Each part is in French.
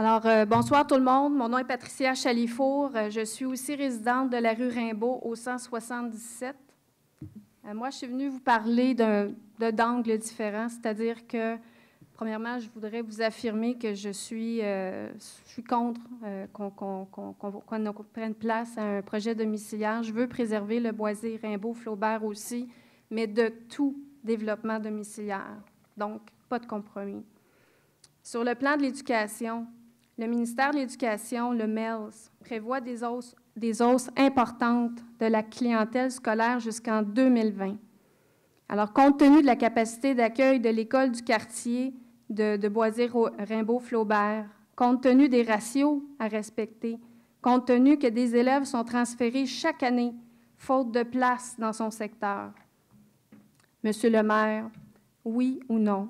Alors, bonsoir tout le monde. Mon nom est Patricia Chalifour. Je suis aussi résidente de la rue Rimbaud au 177. Moi, je suis venue vous parler d'angles différents, c'est-à-dire que, premièrement, je voudrais vous affirmer que je suis contre qu'on prenne place à un projet domiciliaire. Je veux préserver le boisé Rimbaud-Flaubert aussi, mais de tout développement domiciliaire. Donc, pas de compromis. Sur le plan de l'éducation, le ministère de l'Éducation, le MELS, prévoit des hausses importantes de la clientèle scolaire jusqu'en 2020. Alors, compte tenu de la capacité d'accueil de l'école du quartier de Boisé-Rimbaud-Flaubert, compte tenu des ratios à respecter, compte tenu que des élèves sont transférés chaque année, faute de place dans son secteur. Monsieur le maire, oui ou non?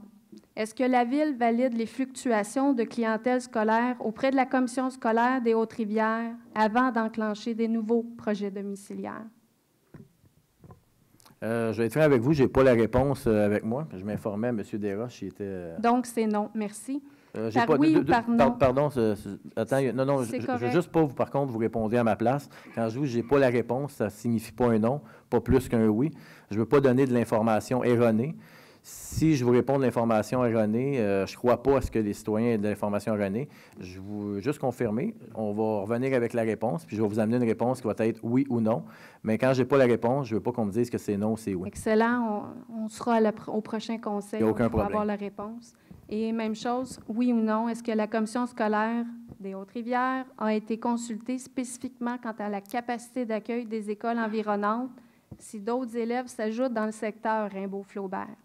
Est-ce que la Ville valide les fluctuations de clientèle scolaire auprès de la Commission scolaire des Hautes-Rivières avant d'enclencher des nouveaux projets domiciliaires? Je vais être franc avec vous, je n'ai pas la réponse avec moi. Je m'informais à M. Desroches, il était... Donc, c'est non. Merci. Par oui ou par non? Pardon, attends, non, je ne veux juste pas, par contre, vous répondre à ma place. Quand je dis que je n'ai pas la réponse, ça ne signifie pas un non, pas plus qu'un oui. Je ne veux pas donner de l'information erronée. Si je vous réponds de l'information erronée, je ne crois pas à ce que les citoyens aient de l'information erronée. Je veux juste confirmer. On va revenir avec la réponse, puis je vais vous amener une réponse qui va être oui ou non. Mais quand je n'ai pas la réponse, je ne veux pas qu'on me dise que c'est non ou c'est oui. Excellent. On sera au prochain conseil pour avoir la réponse. Et même chose, oui ou non, est-ce que la Commission scolaire des Hautes-Rivières a été consultée spécifiquement quant à la capacité d'accueil des écoles environnantes si d'autres élèves s'ajoutent dans le secteur Rimbaud-Flaubert?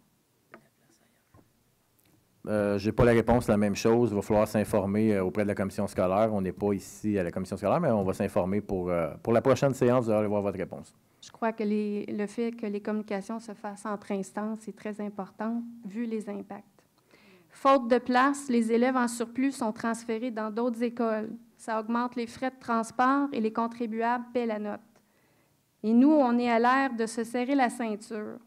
Je n'ai pas la réponse, la même chose. Il va falloir s'informer auprès de la commission scolaire. On n'est pas ici à la commission scolaire, mais on va s'informer pour la prochaine séance. Vous allez voir votre réponse. Je crois que le fait que les communications se fassent entre instances est très important, vu les impacts. Faute de place, les élèves en surplus sont transférés dans d'autres écoles. Ça augmente les frais de transport et les contribuables paient la note. Et nous, on est à l'ère de se serrer la ceinture.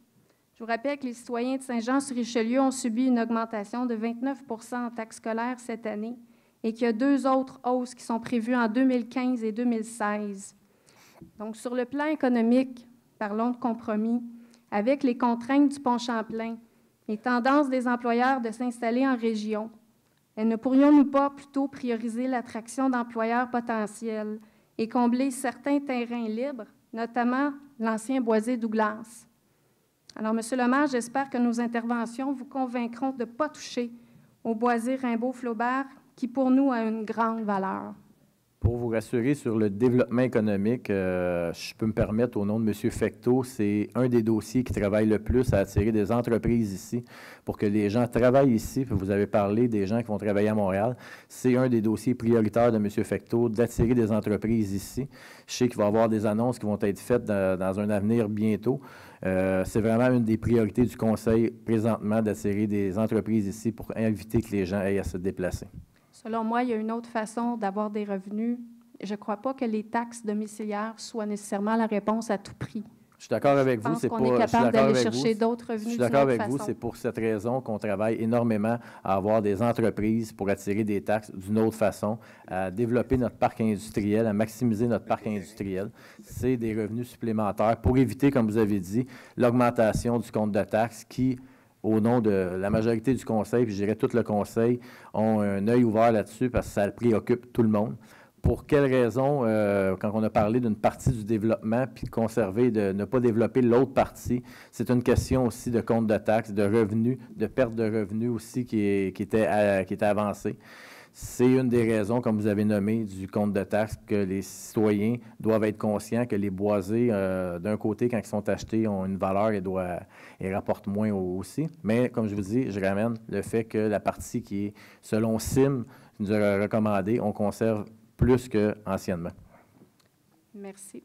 Je vous rappelle que les citoyens de Saint-Jean-sur-Richelieu ont subi une augmentation de 29 % en taxes scolaires cette année et qu'il y a 2 autres hausses qui sont prévues en 2015 et 2016. Donc, sur le plan économique, parlons de compromis. Avec les contraintes du pont Champlain, les tendances des employeurs de s'installer en région, ne pourrions-nous pas plutôt prioriser l'attraction d'employeurs potentiels et combler certains terrains libres, notamment l'ancien boisé Douglas? Alors, M. le maire, j'espère que nos interventions vous convaincront de ne pas toucher au boisé Rimbaud-Flaubert, qui pour nous a une grande valeur. Pour vous rassurer sur le développement économique, je peux me permettre, au nom de M. Fecteau, c'est un des dossiers qui travaille le plus à attirer des entreprises ici pour que les gens travaillent ici. Puis vous avez parlé des gens qui vont travailler à Montréal. C'est un des dossiers prioritaires de M. Fecteau, d'attirer des entreprises ici. Je sais qu'il va y avoir des annonces qui vont être faites dans un avenir bientôt. C'est vraiment une des priorités du Conseil présentement d'attirer des entreprises ici pour éviter que les gens aient à se déplacer. Selon moi, il y a une autre façon d'avoir des revenus. Je ne crois pas que les taxes domiciliaires soient nécessairement la réponse à tout prix. Je suis d'accord avec vous. Je pense qu'on est capable d'aller chercher d'autres revenus. Je suis d'accord avec vous. C'est pour cette raison qu'on travaille énormément à avoir des entreprises pour attirer des taxes d'une autre façon, à développer notre parc industriel, à maximiser notre parc industriel. C'est des revenus supplémentaires pour éviter, comme vous avez dit, l'augmentation du compte de taxes qui, au nom de la majorité du Conseil, puis je dirais tout le Conseil, ont un œil ouvert là-dessus parce que ça préoccupe tout le monde. Pour quelles raisons, quand on a parlé d'une partie du développement, puis de conserver, de ne pas développer l'autre partie, c'est une question aussi de compte de taxes, de revenus, de perte de revenus aussi qui était avancée. C'est une des raisons, comme vous avez nommé, du compte de taxes, que les citoyens doivent être conscients que les boisés, d'un côté, quand ils sont achetés, ont une valeur et rapportent moins aussi. Mais, comme je vous dis, je ramène le fait que la partie qui est, selon CIM, nous a recommandé, on conserve plus qu'anciennement. Merci.